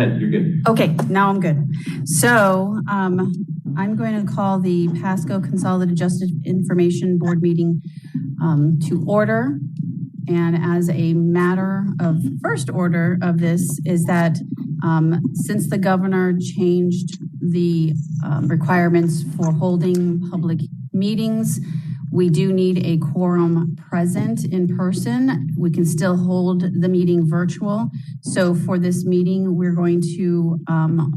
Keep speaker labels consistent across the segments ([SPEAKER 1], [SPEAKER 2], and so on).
[SPEAKER 1] You're good.
[SPEAKER 2] Okay, now I'm good. So I'm going to call the Pasco Consolidated Justice Information Board meeting to order. And as a matter of first order of this is that since the governor changed the requirements for holding public meetings, we do need a quorum present in person. We can still hold the meeting virtual. So for this meeting, we're going to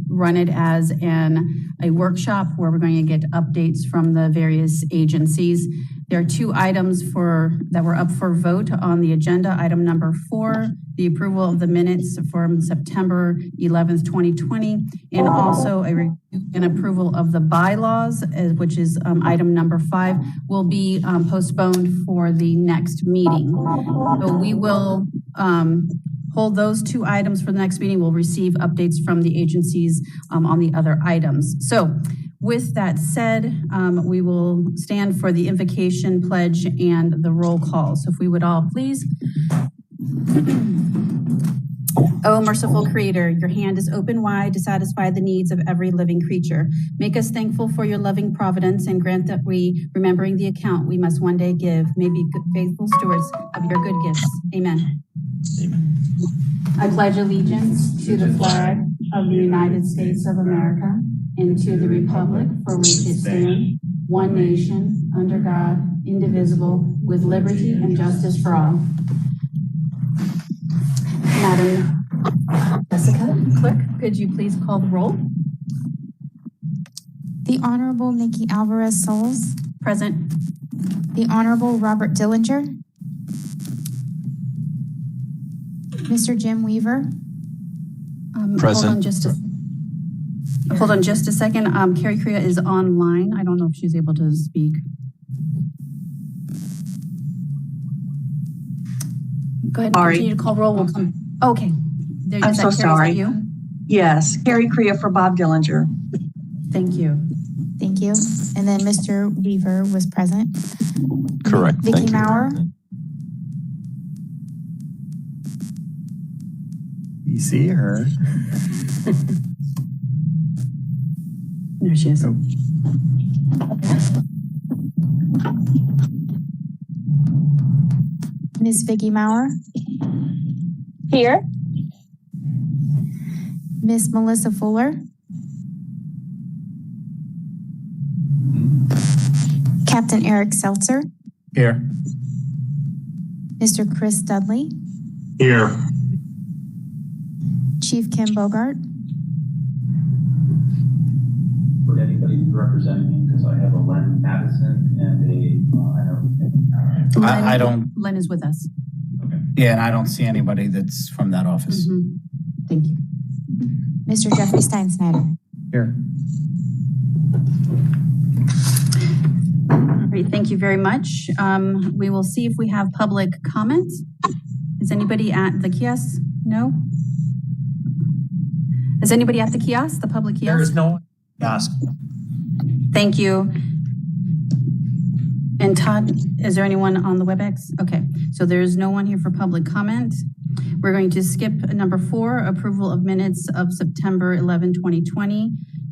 [SPEAKER 2] run it as a workshop where we're going to get updates from the various agencies. There are two items that were up for vote on the agenda. Item number 4, the approval of the minutes from September 11th, 2020, and also an approval of the bylaws, which is item number 5, will be postponed for the next meeting. So we will hold those two items for the next meeting. We'll receive updates from the agencies on the other items. So with that said, we will stand for the invocation, pledge, and the roll call. So if we would all please. O merciful Creator, your hand is open wide to satisfy the needs of every living creature. Make us thankful for your loving providence and grant that we, remembering the account we must one day give, may be good, faithful stewards of your good gifts. Amen. Amen. I pledge allegiance to the flag of the United States of America and to the republic for which it stands, one nation, under God, indivisible, with liberty and justice for all. Madam Jessica Clerk, could you please call the roll?
[SPEAKER 3] The Honorable Nikki Alvarez Souls.
[SPEAKER 2] Present.
[SPEAKER 3] The Honorable Robert Dillinger. Mr. Jim Weaver.
[SPEAKER 2] Present. Hold on just a second. Carrie Crea is online. I don't know if she's able to speak. Go ahead.
[SPEAKER 4] Sorry.
[SPEAKER 2] Continue to call roll. We'll come. Okay.
[SPEAKER 4] I'm so sorry.
[SPEAKER 2] Is that you?
[SPEAKER 4] Yes, Carrie Crea for Bob Dillinger.
[SPEAKER 2] Thank you.
[SPEAKER 3] Thank you. And then Mr. Weaver was present.
[SPEAKER 5] Correct.
[SPEAKER 3] Vicky Maurer.
[SPEAKER 6] You see her.
[SPEAKER 2] There she is.
[SPEAKER 6] Oh.
[SPEAKER 3] Ms. Vicky Maurer.
[SPEAKER 7] Here.
[SPEAKER 3] Miss Melissa Fuller. Captain Eric Seltzer.
[SPEAKER 6] Here.
[SPEAKER 3] Mr. Chris Dudley.
[SPEAKER 6] Here.
[SPEAKER 3] Chief Kim Bogart.
[SPEAKER 1] Would anybody be representing me? Because I have a Len Madison and
[SPEAKER 6] I don't.
[SPEAKER 2] Len is with us.
[SPEAKER 1] Okay.
[SPEAKER 6] Yeah, and I don't see anybody that's from that office.
[SPEAKER 2] Mm-hmm. Thank you.
[SPEAKER 3] Mr. Jeffrey Steinsnyder.
[SPEAKER 6] Here.
[SPEAKER 2] All right, thank you very much. We will see if we have public comments. Is anybody at the kiosk? No? Is anybody at the kiosk, the public kiosk?
[SPEAKER 6] There is no kiosk.
[SPEAKER 2] Thank you. And Todd, is there anyone on the WebEx? Okay, so there's no one here for public comment. We're going to skip number 4, approval of minutes of September 11, 2020.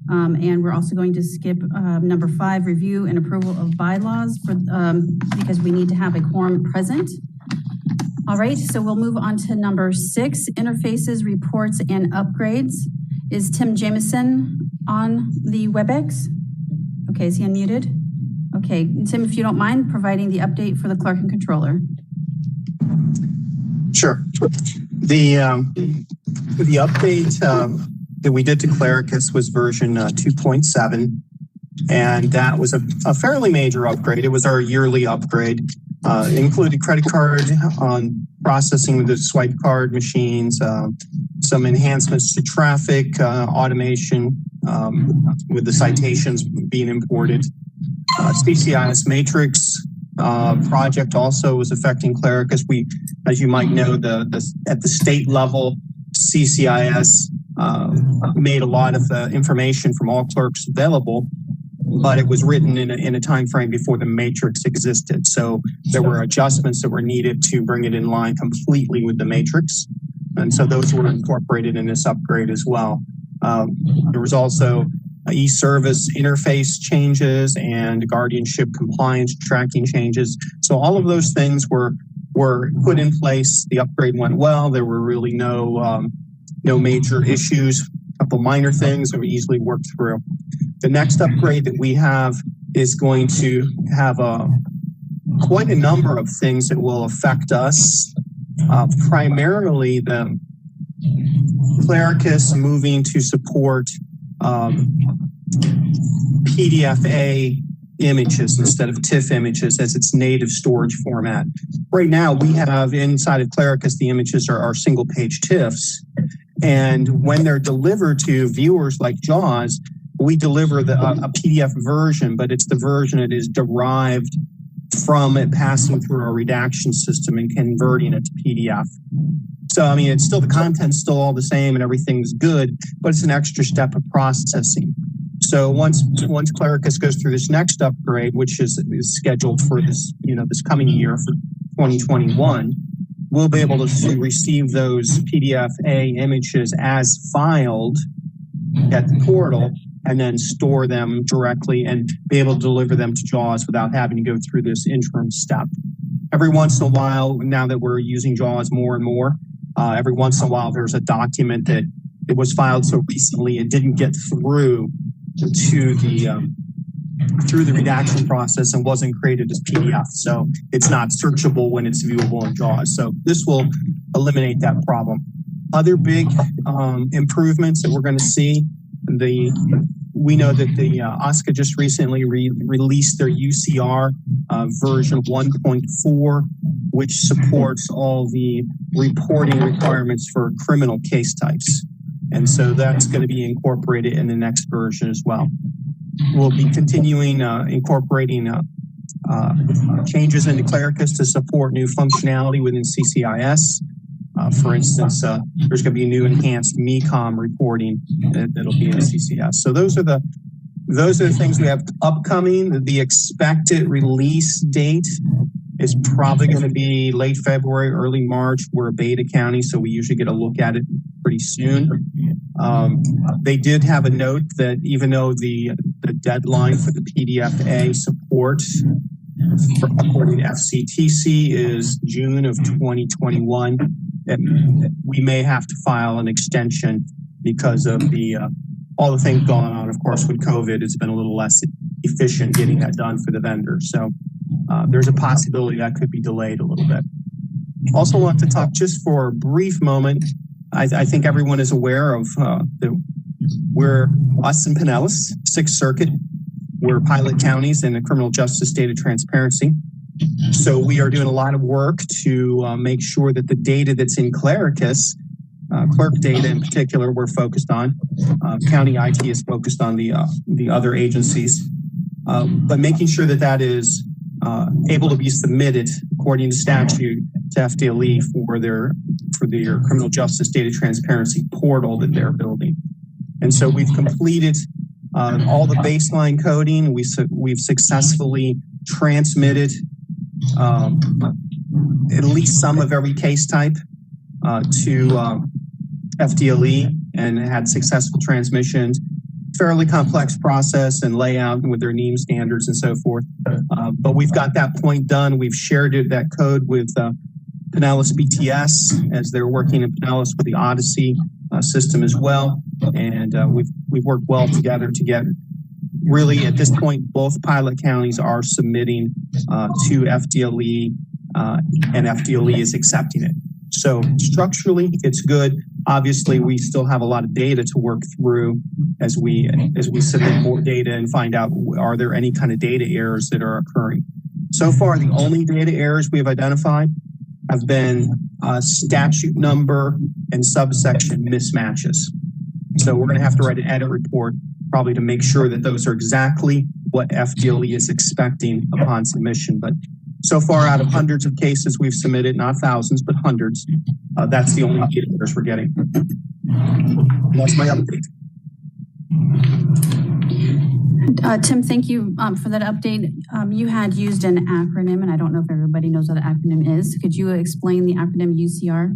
[SPEAKER 2] And we're also going to skip number 5, review and approval of bylaws because we need to have a quorum present. All right, so we'll move on to number 6, interfaces, reports, and upgrades. Is Tim Jameson on the WebEx? Okay, is he unmuted? Okay, Tim, if you don't mind providing the update for the clerk and controller.
[SPEAKER 8] Sure. The update that we did to Clericus was version 2.7, and that was a fairly major upgrade. It was our yearly upgrade. Included credit card on processing with the swipe card machines, some enhancements to traffic automation with the citations being imported. CCIS matrix project also was affecting Clericus. We, as you might know, at the state level, CCIS made a lot of information from all clerks available, but it was written in a time frame before the matrix existed. So there were adjustments that were needed to bring it in line completely with the matrix. And so those were incorporated in this upgrade as well. There was also e-service interface changes and guardianship compliance tracking changes. So all of those things were put in place. The upgrade went well. There were really no major issues. A couple minor things that we easily worked through. The next upgrade that we have is going to have quite a number of things that will affect us. Primarily the Clericus moving to support PDF-A images instead of TIFF images as its native storage format. Right now, we have inside of Clericus, the images are single page TIFFs. And when they're delivered to viewers like JAWS, we deliver a PDF version, but it's the version that is derived from it passing through our redaction system and converting it to PDF. So, I mean, it's still, the content's still all the same and everything's good, but it's an extra step of processing. So once Clericus goes through this next upgrade, which is scheduled for this coming year for 2021, we'll be able to receive those PDF-A images as filed at the portal and then store them directly and be able to deliver them to JAWS without having to go through this interim step. Every once in a while, now that we're using JAWS more and more, every once in a while there's a document that it was filed so recently it didn't get through to the redaction process and wasn't created as PDF. So it's not searchable when it's viewable in JAWS. So this will eliminate that problem. Other big improvements that we're going to see, we know that the OSCA just recently released their UCR version 1.4, which supports all the reporting requirements for criminal case types. And so that's going to be incorporated in the next version as well. We'll be continuing incorporating changes into Clericus to support new functionality within CCIS. For instance, there's going to be new enhanced MECOM reporting that'll be in CCS. So those are the things we have upcoming. The expected release date is probably going to be late February, early March. We're a beta county, so we usually get a look at it pretty soon. They did have a note that even though the deadline for the PDF-A support according to FCTC is June of 2021, that we may have to file an extension because of all the things going on. Of course, with COVID, it's been a little less efficient getting that done for the vendor. So there's a possibility that could be delayed a little bit. Also want to talk just for a brief moment. I think everyone is aware of we're us and Pinellas, 6th Circuit. We're pilot counties in the criminal justice data transparency. So we are doing a lot of work to make sure that the data that's in Clericus, clerk data in particular, we're focused on. County IT is focused on the other agencies, but making sure that that is able to be submitted according to statute to FDLE for their criminal justice data transparency portal that they're building. And so we've completed all the baseline coding. We've successfully transmitted at least some of every case type to FDLE and had successful transmissions. Fairly complex process and layout with their NEAM standards and so forth. But we've got that point done. We've shared that code with Pinellas BTS as they're working in Pinellas with the Odyssey system as well. And we've worked well together to get really at this point, both pilot counties are submitting to FDLE and FDLE is accepting it. So structurally, it's good. Obviously, we still have a lot of data to work through as we submit more data and find out, are there any kind of data errors that are occurring? So far, the only data errors we have identified have been statute number and subsection mismatches. So we're going to have to write an edit report probably to make sure that those are exactly what FDLE is expecting upon submission. But so far, out of hundreds of cases we've submitted, not thousands, but hundreds, that's the only data errors we're getting. And that's my update.
[SPEAKER 2] Tim, thank you for that update. You had used an acronym, and I don't know if everybody knows what an acronym is. Could you explain the acronym UCR?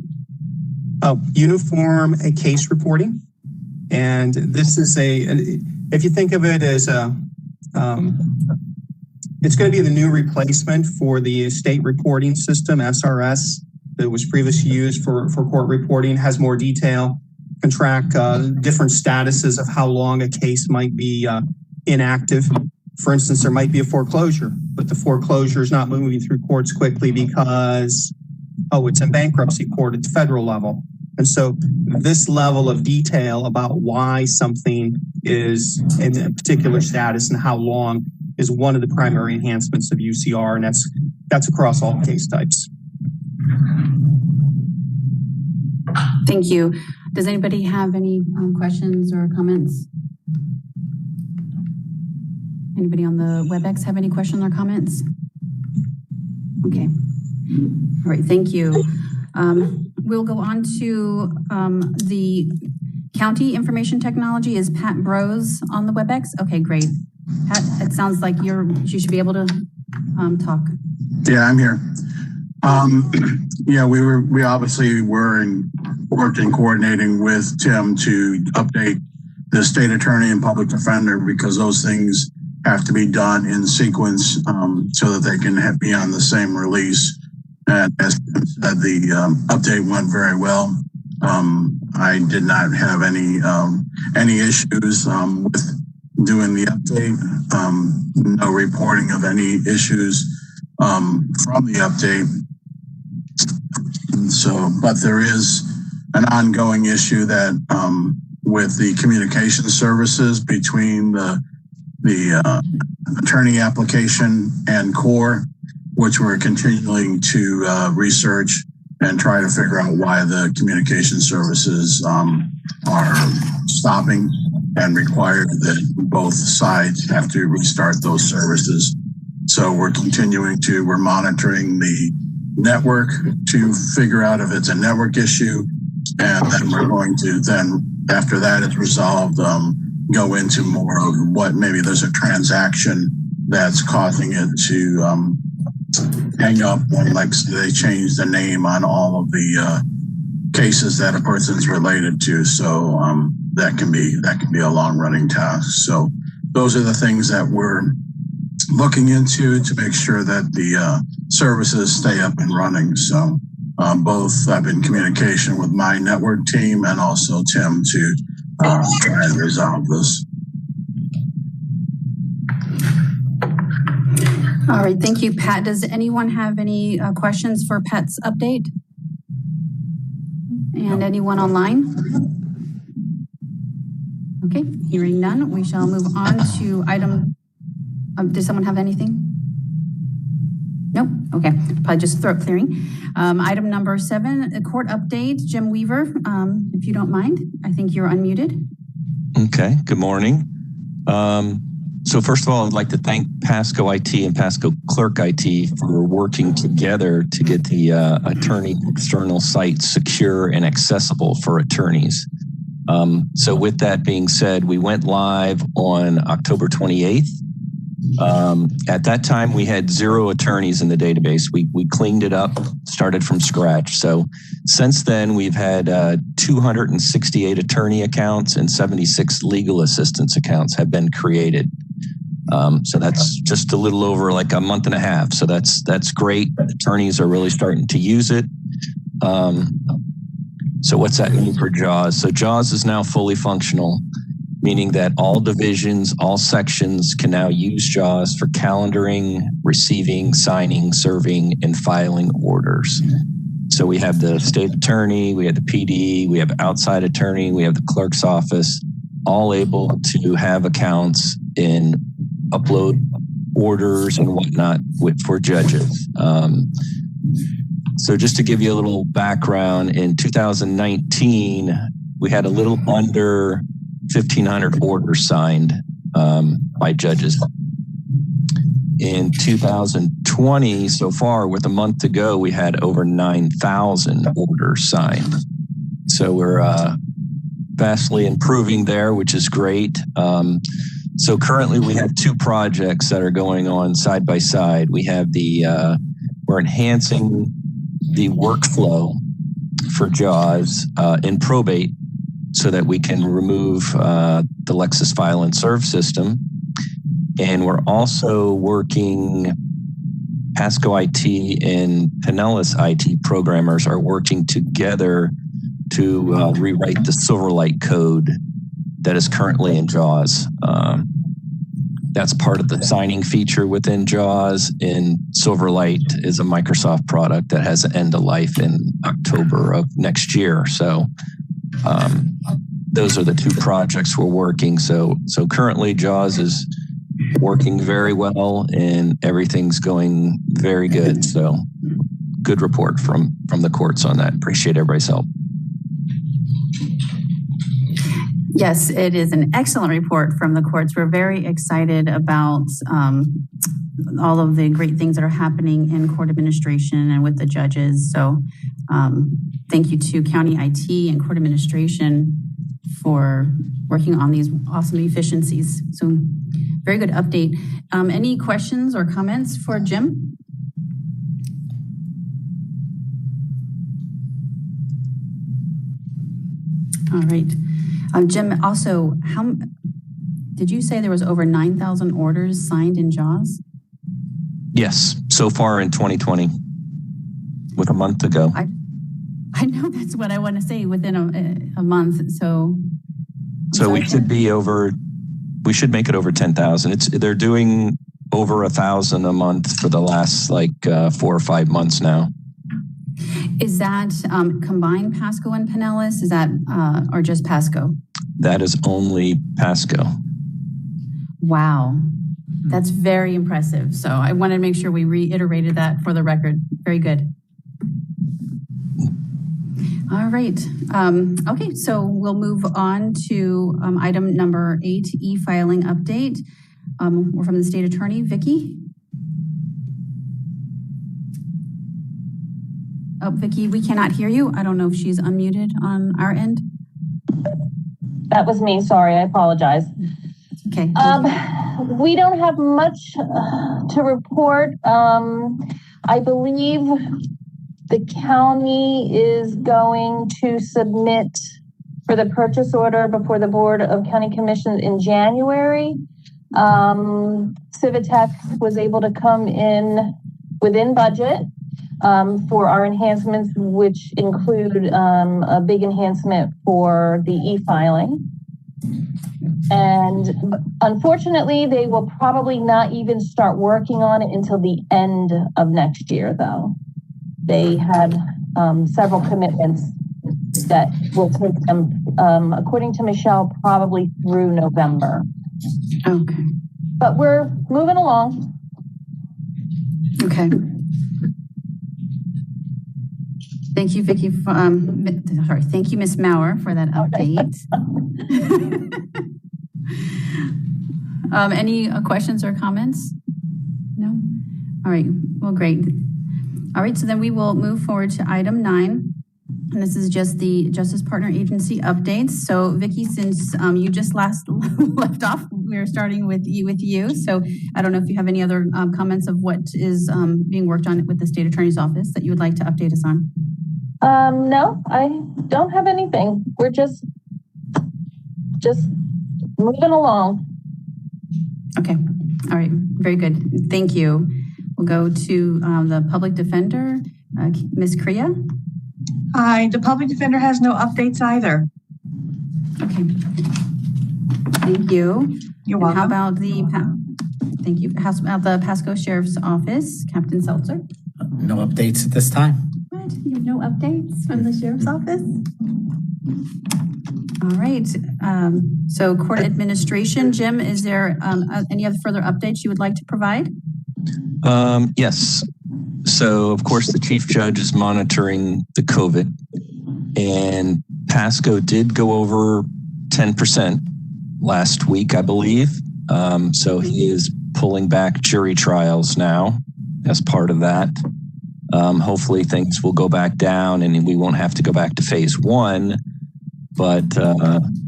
[SPEAKER 8] uniform case reporting. And this is if you think of it as it's going to be the new replacement for the state reporting system, SRS, that was previously used for court reporting, has more detail, can track different statuses of how long a case might be inactive. For instance, there might be a foreclosure, but the foreclosure is not moving through courts quickly because, it's in bankruptcy court at the federal level. And so this level of detail about why something is in a particular status and how long is one of the primary enhancements of UCR, and that's across all case types.
[SPEAKER 2] Thank you. Does anybody have any questions or comments? Anybody on the WebEx have any questions or comments? Okay. All right, thank you. We'll go on to the county information technology. Is Pat Brose on the WebEx? Okay, great. Pat, it sounds like you should be able to talk.
[SPEAKER 5] Yeah, I'm here. We obviously worked in coordinating with Tim to update the state attorney and public defender, because those things have to be done in sequence so that they can be on the same release. And as Tim said, the update went very well. I did not have any issues with doing the update. No reporting of any issues from the update. So, but there is an ongoing issue that with the communication services between the attorney application and core, which we're continuing to research and try to figure out why the communication services are stopping, and require that both sides have to restart those services. So we're monitoring the network to figure out if it's a network issue, and then we're going to after that is resolved, go into more of what maybe there's a transaction that's causing it to hang up when, like, they change the name on all of the cases that a person's related to. So that can be a long running task. So those are the things that we're looking into to make sure that the services stay up and running. So both I've been in communication with my network team and also Tim to try and resolve this.
[SPEAKER 2] All right, thank you, Pat. Does anyone have any questions for Pat's update? And anyone online? Okay, hearing none, we shall move on to item. Does someone have anything? Nope. Okay, probably just throat clearing. Item number 7, a court update. Jim Weaver, if you don't mind, I think you're unmuted.
[SPEAKER 9] Okay, good morning. So first of all, I'd like to thank Pasco IT and Pasco Clerk IT for working together to get the attorney external site secure and accessible for attorneys. So with that being said, we went live on October 28th. At that time, we had 0 attorneys in the database. We cleaned it up, started from scratch. So since then, we've had 268 attorney accounts and 76 legal assistance accounts have been created. So that's just a little over like a month and a half. So that's great. Attorneys are really starting to use it. So what's that mean for JAWS? So JAWS is now fully functional, meaning that all divisions, all sections can now use JAWS for calendaring, receiving, signing, serving, and filing orders. So we have the state attorney, we have the PD, we have outside attorney, we have the clerk's office, all able to have accounts and upload orders and whatnot for judges. So just to give you a little background, in 2019, we had a little under 1,500 orders signed by judges. In 2020, so far, with a month to go, we had over 9,000 orders signed. So we're vastly improving there, which is great. So currently, we have 2 projects that are going on side by side. We have we're enhancing the workflow for JAWS in probate so that we can remove the Lexis File and Serve system. And we're also working, Pasco IT and Pinellas IT programmers are working together to rewrite the Silverlight code that is currently in JAWS. That's part of the signing feature within JAWS, and Silverlight is a Microsoft product that has an end of life in October of next year. So those are the two projects we're working. So currently JAWS is working very well and everything's going very good. So good report from the courts on that. Appreciate everybody's help.
[SPEAKER 2] Yes, it is an excellent report from the courts. We're very excited about all of the great things that are happening in court administration and with the judges. So thank you to County IT and court administration for working on these awesome efficiencies. So very good update. Any questions or comments for Jim? All right. Jim, also, how did you say there was over 9,000 orders signed in JAWS?
[SPEAKER 9] Yes, so far in 2020, with a month ago.
[SPEAKER 2] I know that's what I want to say, within a month. So
[SPEAKER 9] we should be over. We should make it over 10,000. They're doing over 1,000 a month for the last 4 or 5 months now.
[SPEAKER 2] Is that combined Pasco and Pinellas? Is that or just Pasco?
[SPEAKER 9] That is only Pasco.
[SPEAKER 2] Wow, that's very impressive. So I wanted to make sure we reiterated that for the record. Very good. All right. Okay, so we'll move on to item number 8, e-filing update. We're from the state attorney, Vicki. Oh, Vicki, we cannot hear you. I don't know if she's unmuted on our end.
[SPEAKER 7] That was me. Sorry, I apologize.
[SPEAKER 2] Okay.
[SPEAKER 7] We don't have much to report. I believe the county is going to submit for the purchase order before the Board of County Commissioners in January. Civitech was able to come in within budget for our enhancements, which include a big enhancement for the e-filing. And unfortunately, they will probably not even start working on it until the end of next year, though. They had several commitments that will take them, according to Michelle, probably through November.
[SPEAKER 2] Okay.
[SPEAKER 7] But we're moving along.
[SPEAKER 2] Okay. Thank you, Vicki. Thank you, Ms. Maurer, for that update. Any questions or comments? No? All right. Well, great. All right. So then we will move forward to item 9. And this is just the Justice Partner Agency updates. So Vicki, since you just last left off, we're starting with you. So I don't know if you have any other comments of what is being worked on with the State Attorney's Office that you would like to update us on.
[SPEAKER 7] No, I don't have anything. We're just moving along.
[SPEAKER 2] Okay. All right. Very good. Thank you. We'll go to the Public Defender, Ms. Crea.
[SPEAKER 4] Hi, the public defender has no updates either.
[SPEAKER 2] Okay. Thank you.
[SPEAKER 4] You're
[SPEAKER 2] and
[SPEAKER 4] welcome.
[SPEAKER 2] How about thank you. How about the Pasco Sheriff's Office, Captain Seltzer?
[SPEAKER 6] No updates at this time.
[SPEAKER 2] What? You have no updates from the Sheriff's Office? All right. So court administration, Jim, is there any other further updates you would like to provide?
[SPEAKER 9] Yes. So, of course, the chief judge is monitoring the COVID, and Pasco did go over 10% last week, I believe. So he is pulling back jury trials now as part of that. Hopefully things will go back down and we won't have to go back to phase 1. But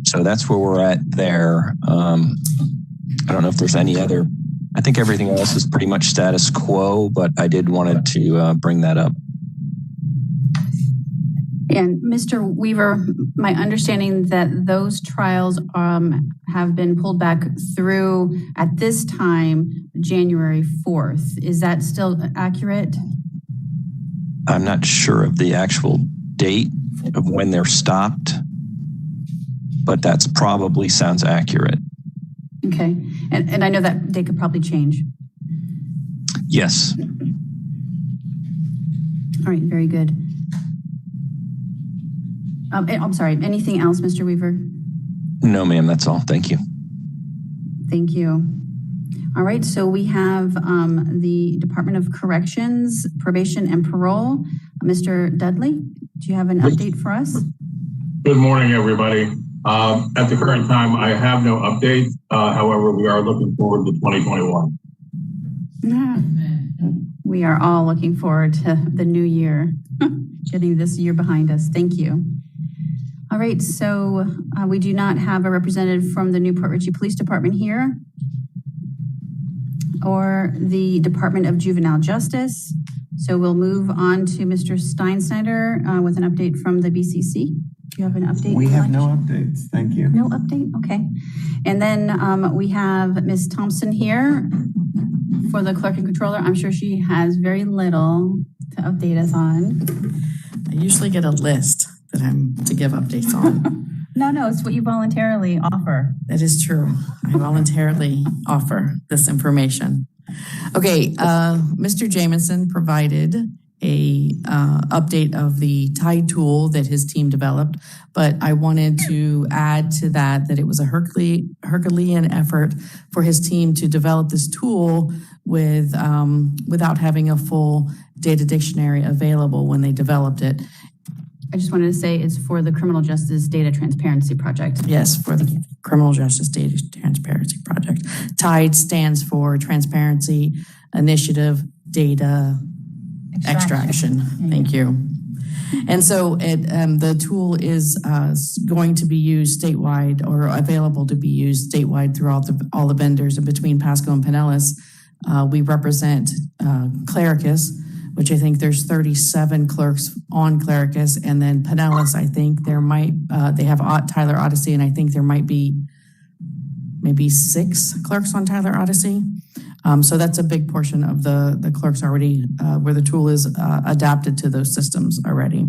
[SPEAKER 9] so that's where we're at there. I don't know if there's any other. I think everything else is pretty much status quo, but I did wanted to bring that up.
[SPEAKER 2] And Mr. Weaver, my understanding that those trials have been pulled back through, at this time, January 4th. Is that still accurate?
[SPEAKER 9] I'm not sure of the actual date of when they're stopped, but that's probably sounds accurate.
[SPEAKER 2] Okay. And I know that date could probably change.
[SPEAKER 9] Yes.
[SPEAKER 2] All right, very good. I'm sorry, anything else, Mr. Weaver?
[SPEAKER 9] No, ma'am, that's all. Thank you.
[SPEAKER 2] Thank you. All right, so we have the Department of Corrections, Probation and Parole. Mr. Dudley, do you have an update for us?
[SPEAKER 10] Good morning, everybody. At the current time, I have no update. However, we are looking forward to 2021.
[SPEAKER 2] We are all looking forward to the new year, getting this year behind us. Thank you. All right, so we do not have a representative from the Newport Richey Police Department here or the Department of Juvenile Justice. So we'll move on to Mr. Steinsnyder with an update from the BCC. Do you have an update?
[SPEAKER 11] We have no updates. Thank you.
[SPEAKER 2] No update? Okay. And then we have Ms. Thompson here for the Clerk and Controller. I'm sure she has very little to update us on.
[SPEAKER 12] I usually get a list that I'm to give updates on.
[SPEAKER 2] No, it's what you voluntarily offer.
[SPEAKER 12] That is true. I voluntarily offer this information. Okay, Mr. Jamison provided a update of the Tide tool that his team developed, but I wanted to add to that it was a Herculean effort for his team to develop this tool with without having a full data dictionary available when they developed it.
[SPEAKER 2] I just wanted to say it's for the Criminal Justice Data Transparency Project.
[SPEAKER 12] Yes, for the Criminal Justice Data Transparency Project. TIDE stands for Transparency Initiative Data Extraction. Thank you. And so the tool is going to be used statewide or available to be used statewide throughout all the vendors. And between Pasco and Pinellas, we represent Clericus, which I think there's 37 clerks on Clericus, and then Pinellas, I think there might, they have Tyler Odyssey, and I think there might be maybe 6 clerks on Tyler Odyssey. So that's a big portion of the clerks already, where the tool is adapted to those systems already.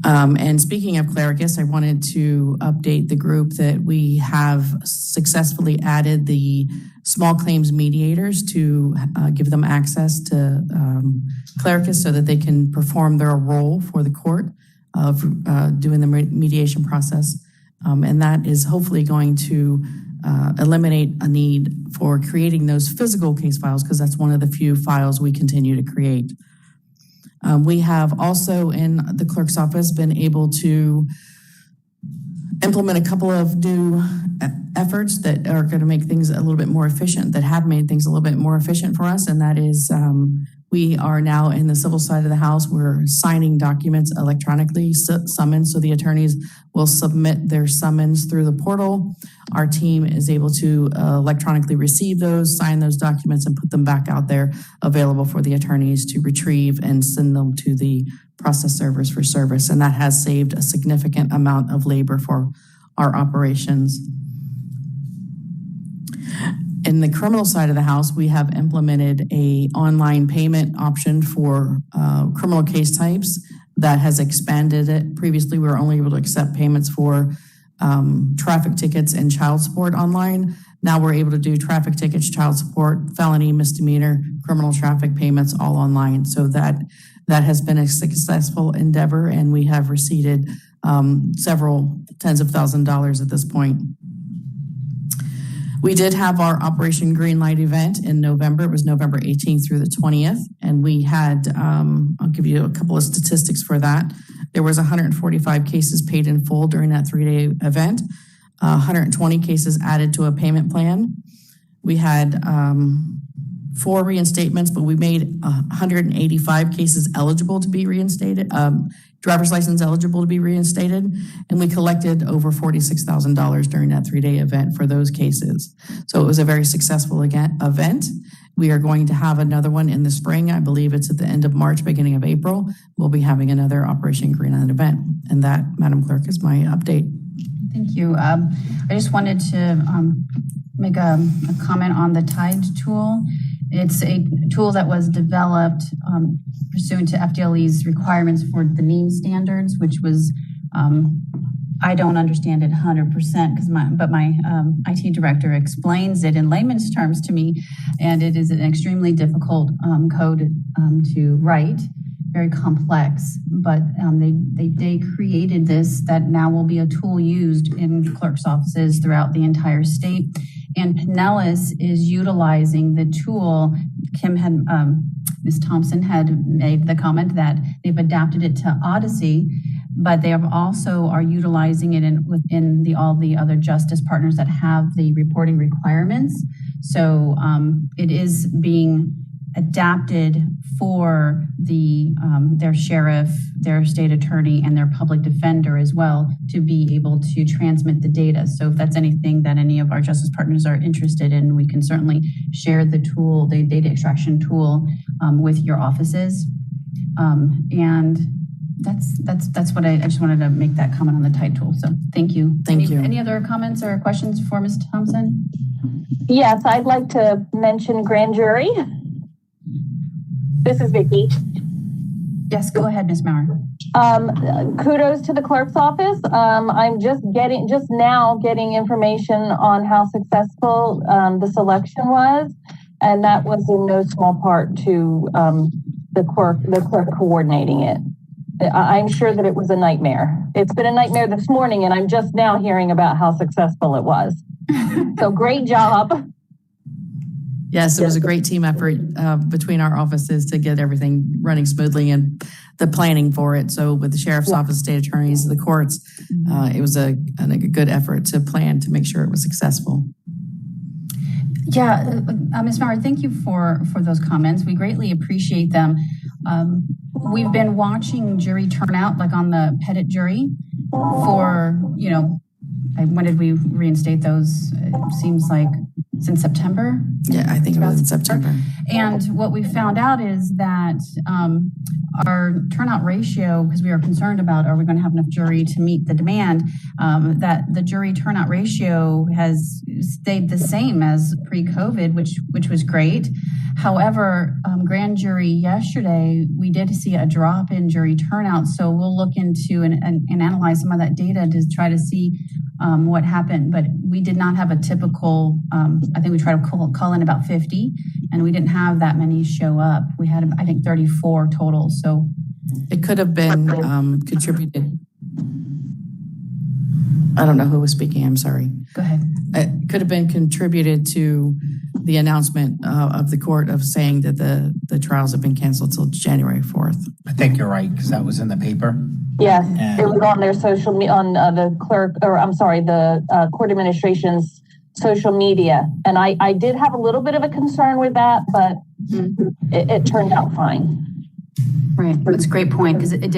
[SPEAKER 12] And speaking of Clericus, I wanted to update the group that we have successfully added the small claims mediators to give them access to Clericus so that they can perform their role for the court of doing the mediation process. And that is hopefully going to eliminate a need for creating those physical case files, because that's one of the few files we continue to create. We have also in the clerk's office been able to implement a couple of new efforts that are going to make things a little bit more efficient, that have made things a little bit more efficient for us. And that is, we are now in the civil side of the house, we're signing documents electronically, summons, so the attorneys will submit their summons through the portal. Our team is able to electronically receive those, sign those documents, and put them back out there available for the attorneys to retrieve and send them to the process servers for service. And that has saved a significant amount of labor for our operations. In the criminal side of the house, we have implemented an online payment option for criminal case types that has expanded it. Previously, we were only able to accept payments for traffic tickets and child support online. Now we're able to do traffic tickets, child support, felony, misdemeanor, criminal traffic payments all online. So that has been a successful endeavor, and we have received several tens of thousands of dollars at this point. We did have our Operation Greenlight event in November. It was November 18th through the 20th. And we had, I'll give you a couple of statistics for that. There was 145 cases paid in full during that 3-day event, 120 cases added to a payment plan. We had 4 reinstatements, but we made 185 cases eligible to be reinstated, driver's license eligible to be reinstated, and we collected over $46,000 during that 3-day event for those cases. So it was a very successful event. We are going to have another one in the spring. I believe it's at the end of March, beginning of April. We'll be having another Operation Greenland event. And that, Madam Clerk, is my update.
[SPEAKER 2] Thank you. I just wanted to make a comment on the TIDE tool. It's a tool that was developed pursuant to FDLE's requirements for the NEAM standards, which was, I don't understand it 100% but my IT director explains it in layman's terms to me, and it is an extremely difficult code to write, very complex, but they created this that now will be a tool used in clerk's offices throughout the entire state. And Pinellas is utilizing the tool. Kim had, Ms. Thompson had made the comment that they've adapted it to Odyssey, but they also are utilizing it within all the other justice partners that have the reporting requirements. So it is being adapted for their sheriff, their state attorney, and their public defender as well to be able to transmit the data. So if that's anything that any of our justice partners are interested in, we can certainly share the tool, the data extraction tool, with your offices. And that's what I just wanted to make that comment on the TIDE tool. So thank you.
[SPEAKER 12] Thank you.
[SPEAKER 2] Any other comments or questions for Ms. Thompson?
[SPEAKER 7] Yes, I'd like to mention grand jury. This is Vicki.
[SPEAKER 2] Yes, go ahead, Ms. Maurer.
[SPEAKER 7] Kudos to the clerk's office. I'm just now getting information on how successful the selection was, and that was in no small part to the clerk coordinating it. I'm sure that it was a nightmare. It's been a nightmare this morning, and I'm just now hearing about how successful it was. So great job.
[SPEAKER 12] Yes, it was a great team effort between our offices to get everything running smoothly and the planning for it. So with the sheriff's office, state attorneys, the courts, it was a good effort to plan to make sure it was successful.
[SPEAKER 2] Yeah, Ms. Maurer, thank you for those comments. We greatly appreciate them. We've been watching jury turnout, like on the Pettit jury, for, when did we reinstate those? It seems like since September.
[SPEAKER 12] Yeah, I think it was in September.
[SPEAKER 2] And what we found out is that our turnout ratio, because we are concerned about, are we going to have enough jury to meet the demand, that the jury turnout ratio has stayed the same as pre-COVID, which was great. However, grand jury yesterday, we did see a drop in jury turnout. So we'll look into and analyze some of that data to try to see what happened. But we did not have a typical, I think we tried to call in about 50, and we didn't have that many show up. We had, I think, 34 total. So
[SPEAKER 12] it could have been contributed. I don't know who was speaking. I'm sorry.
[SPEAKER 2] Go ahead.
[SPEAKER 12] It could have been contributed to the announcement of the court of saying that the trials have been canceled till January 4th.
[SPEAKER 6] I think you're right, because that was in the paper.
[SPEAKER 7] Yes, it was on their social media, on the court administration's social media. And I did have a little bit of a concern with that, but it turned out fine.
[SPEAKER 2] Right, that's a great point, because it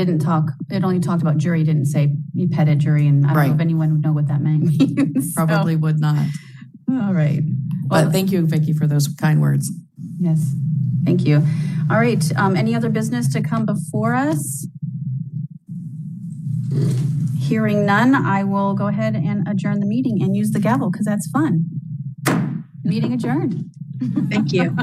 [SPEAKER 2] only talked about jury, didn't say you petted jury, and I don't know if anyone would know what that means.
[SPEAKER 12] Probably would not.
[SPEAKER 2] All right.
[SPEAKER 12] But thank you, Vicki, for those kind words.
[SPEAKER 2] Yes, thank you. All right, any other business to come before us? Hearing none, I will go ahead and adjourn the meeting and use the gavel because that's fun. Meeting adjourned.
[SPEAKER 3] Thank you.